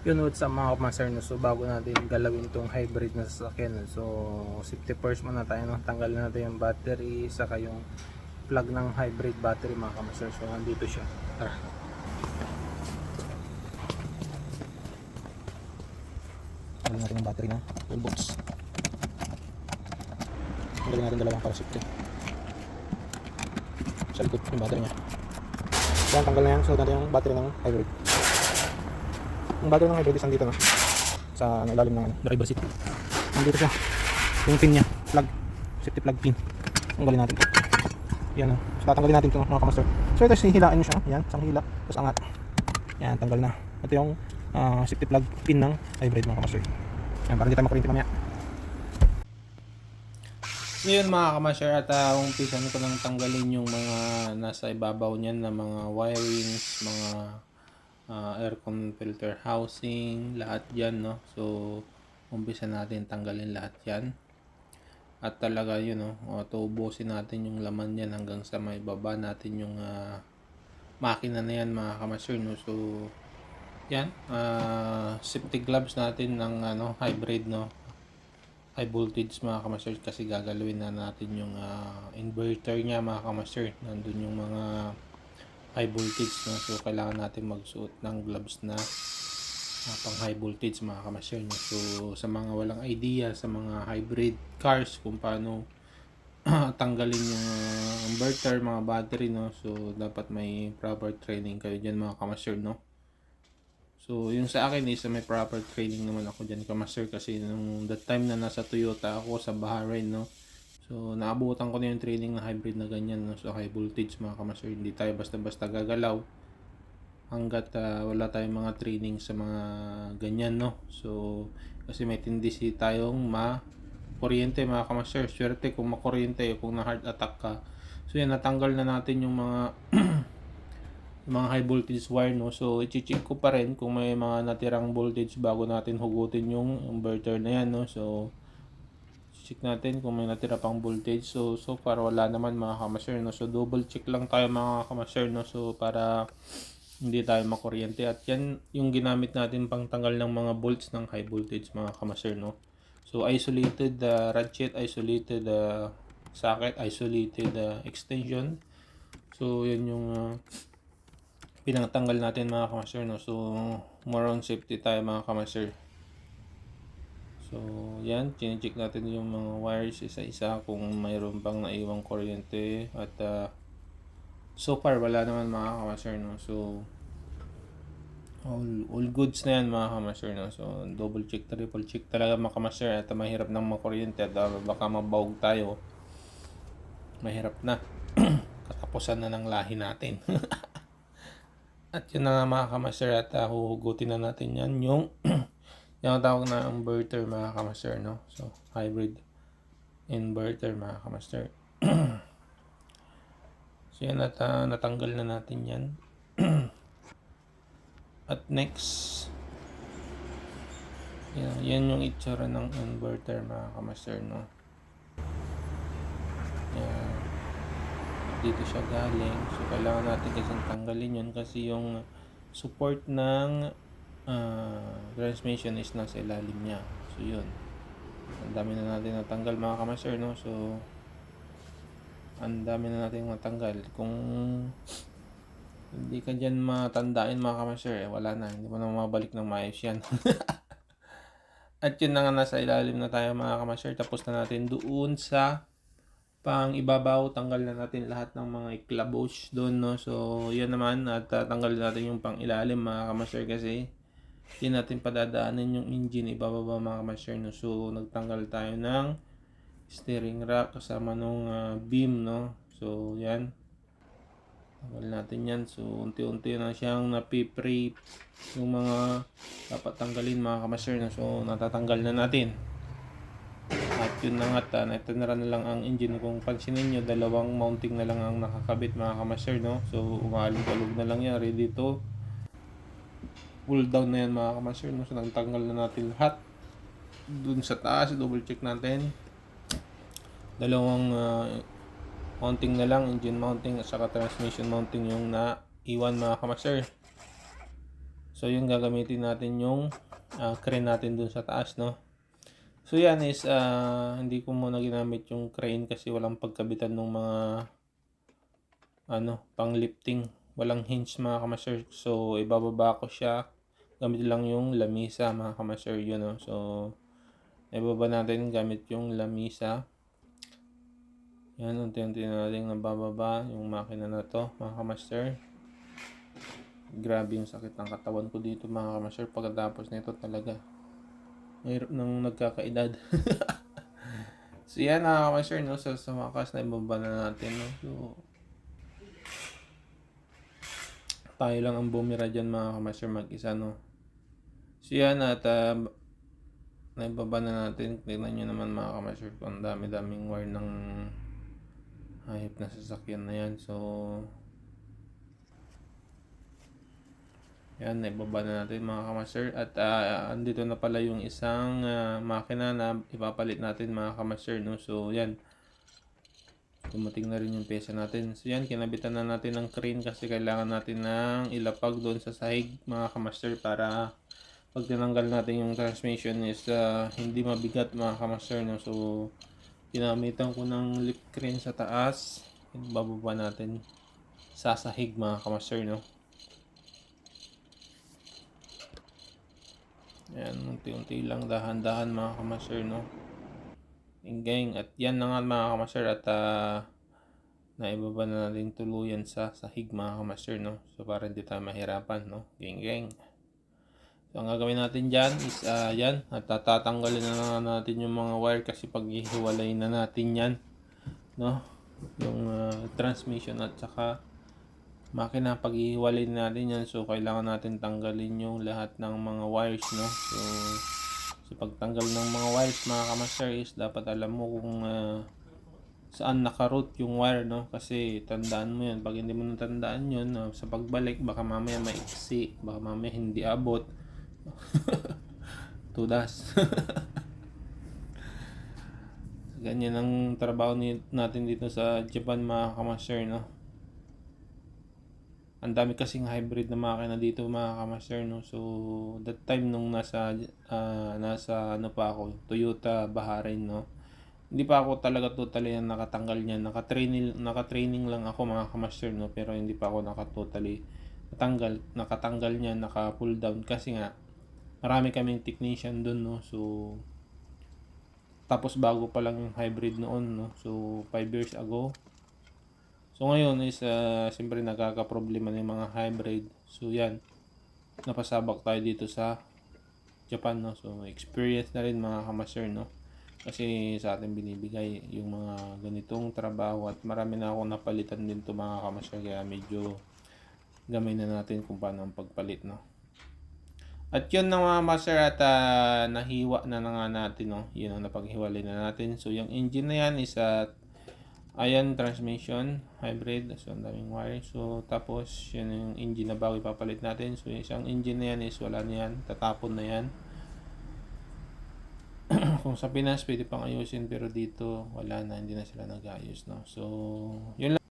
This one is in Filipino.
Yun, what's up mga kamaster, no? So bago natin galawin tong hybrid na sasakyan, no? So safety first muna tayo, no? Tanggalin natin yung battery saka yung plug ng hybrid battery mga kamaster. So nandito siya, tara. Tanggalin natin yung battery na 12 volts. Tanggalin natin dalawang para safety. Sa likod yung battery nya. Yan, tanggal na yan. So natin yung battery ng hybrid. Yung battery ng hybrid is nandito, no? Sa ilalim ng driver seat. Nandito siya. Yung pin niya, plug, safety plug pin. Tanggalin natin. Yan, no? So tatanggalin natin ito mga kamaster. So ito hihilain nyo siya, no? Yan, isang hila, tapos angat. Yan, tanggal na. Ito yung safety plug pin ng hybrid mga kamaster. Yan, para hindi tayo makuryente mamaya. So yun mga kamaster, at umpisan ko lang tanggalin yung mga nasa ibabaw niyan na mga wirings, mga aircon filter housing, lahat yan, no? So umpisa natin tanggalin lahat yan. At talaga yun, no? Tuubusin natin yung laman yan hanggang sa may baba natin yung makina na yan mga kamaster, no? So yan, safety gloves natin ng hybrid, no? High voltage mga kamaster, kasi gagalawin na natin yung inverter niya mga kamaster. Nandun yung mga high voltage, no? So kailangan natin magsuot ng gloves na pang high voltage mga kamaster, no? So sa mga walang idea sa mga hybrid cars kung paano tanggalin yung inverter, mga battery, no? So dapat may proper training kayo dyan mga kamaster, no? So, yung sa akin is may proper training naman ako dyan, kamaster, kasi nung that time na nasa Toyota ako sa Bahrain, no? So, naabutan ko na yung training na hybrid na ganyan, no? So, high voltage mga kamaster, hindi tayo basta-basta gagalaw hanggat wala tayong mga training sa mga ganyan, no? So, kasi may tendency tayong kuryente mga kamaster. Swerte kung makuryente o kung na heart attack ka. So, yan, natanggal na natin yung mga high voltage wire, no? So i-check ko pa rin kung may mga natirang voltage bago natin hugutin yung inverter na yan, no? So check natin kung may natira pang voltage. So far wala naman mga kamaster, no? So double check lang tayo mga kamaster, no? So para hindi tayo makuryente. At yan yung ginamit natin pang tanggal ng mga volts ng high voltage mga kamaster, no? So isolated ratchet, isolated socket, isolated extension. So yan yung pinatanggal natin mga kamaster, no? So more on safety tayo mga kamaster. So yan, chinecheck natin yung mga wires isa-isa kung mayroon pang naiwang kuryente. At so far wala naman mga kamaster, no? So all goods na yan mga kamaster, no? So double check, triple check talaga mga kamaster. At mahirap nang makuryente at baka mabawag tayo, mahirap na. Katapusan na ng lahi natin. At yun na nga mga kamaster, at huhugutin na natin yan yung yung tawag na inverter mga kamaster, no? So hybrid inverter mga kamaster. So yan, at natanggal na natin yan. At next, yan yung itsura ng inverter mga kamaster, no? Yan, dito siya galing. So kailangan natin kasi tanggalin yun kasi yung support ng transmission is nasa ilalim niya. So yun, ang dami na natin natanggal mga kamaster, no? So ang dami na natin natanggal. Kung hindi ka dyan matandain mga kamaster, wala na, hindi mo na mabalik ng maayos yan. At yun na nga, nasa ilalim na tayo mga kamaster. Tapos na natin doon sa pang ibabaw, tanggal na natin lahat ng mga iklabos doon, no? So yan naman, at tanggalin natin yung pang ilalim mga kamaster, kasi hindi natin padadaanin yung engine ibababa mga kamaster, no? So nagtanggal tayo ng steering rack kasama nung beam, no? So yan, tanggal natin yan. So unti-unti na siyang napipray yung mga dapat tanggalin mga kamaster, no? So natatanggal na natin. At yun na nga, natinira na lang ang engine. Kung pansinin nyo, dalawang mounting na lang ang nakakabit mga kamaster, no? So umalog-alog na lang yan, ready to pull down na yan mga kamaster, no? So nagtanggal na natin lahat. Dun sa taas, double check natin, dalawang mounting na lang, engine mounting at saka transmission mounting yung naiwan mga kamaster. So yung gagamitin natin yung crane natin dun sa taas, no. So yan is hindi ko muna ginamit yung crane kasi walang pagkabitan ng mga pang lifting, walang hinge mga kamaster. So ibababa ko siya gamit lang yung lamisa mga kamaster, yun, no. So ibaba natin gamit yung lamisa. Yan, unti-unti na natin nabababa yung makina na to mga kamaster. Grabe yung sakit ng katawan ko dito mga kamaster pagkatapos nito talaga. Mahirap nang nagkakaedad. So yan mga kamaster, no. So sa wakas na ibaba na natin, no. So tayo lang ang bumira dyan mga kamaster mag-isa, no. So yan at naibaba na natin. Tignan nyo naman mga kamaster kung ang dami-daming wire ng hayop na sasakyan na yan. So yan, naibaba na natin mga kamaster. At andito na pala yung isang makina na ipapalit natin mga kamaster, no. So yan, dumating na rin yung pesa natin. So yan, kinabitan na natin ng crane kasi kailangan natin ng ilapag doon sa sahig mga kamaster para pag tinanggal natin yung transmission is hindi mabigat mga kamaster, no. So ginamitan ko ng lift crane sa taas, bababa natin sa sahig mga kamaster, no. Ayan, unti-unti lang, dahan-dahan mga kamaster, no. Gang. At yan na nga mga kamaster at naibaba na natin tuluyan sa sahig mga kamaster, no. So para hindi tayo mahirapan, no. Gang. So ang gagawin natin dyan is yan, at tatanggalin na natin yung mga wire kasi pag hihiwalay na natin yan, no, yung transmission at saka makina, pag hihiwalay na natin yan. So kailangan natin tanggalin yung lahat ng mga wires, no. So pagtanggal ng mga wires mga kamaster is dapat alam mo kung saan nakaroute yung wire, no. Kasi tandaan mo yan, pag hindi mo natandaan yun, sa pagbalik baka mamaya maiksi, baka mamaya hindi abot. Tudas. Ganyan ang trabaho natin dito sa Japan mga kamaster, no. Ang dami kasing hybrid na makina dito mga kamaster, no. So that time nung nasa ano pa ako, Toyota Bahrain, no. Hindi pa ako talaga totally nakatanggal niyan. Naka-training lang ako mga kamaster, no. Pero hindi pa ako nakatanggal niyan, naka-pull down kasi nga marami kaming technician doon, no. So tapos bago pa lang yung hybrid noon, no. So 5 years ago. So ngayon is siyempre nagkakaproblema ng mga hybrid. So yan, napasabak tayo dito sa Japan, no. So experience na rin mga kamaster, no. Kasi sa atin binibigay yung mga ganitong trabaho at marami na akong napalitan din to mga kamaster, kaya medyo gamay na natin kung paano ang pagpalit, no. At yun na mga master at nahiwa na nga natin, no. Yun ang napaghiwalay na natin. So yung engine na yan is ayan, transmission hybrid. So ang daming wire. So tapos yun yung engine na bago ipapalit natin. So yung isang engine na yan is wala na yan, tatapon na yan. Kung sa Pinas pwede pang ayusin pero dito wala na, hindi na sila nag-ayos, no. So yun lang.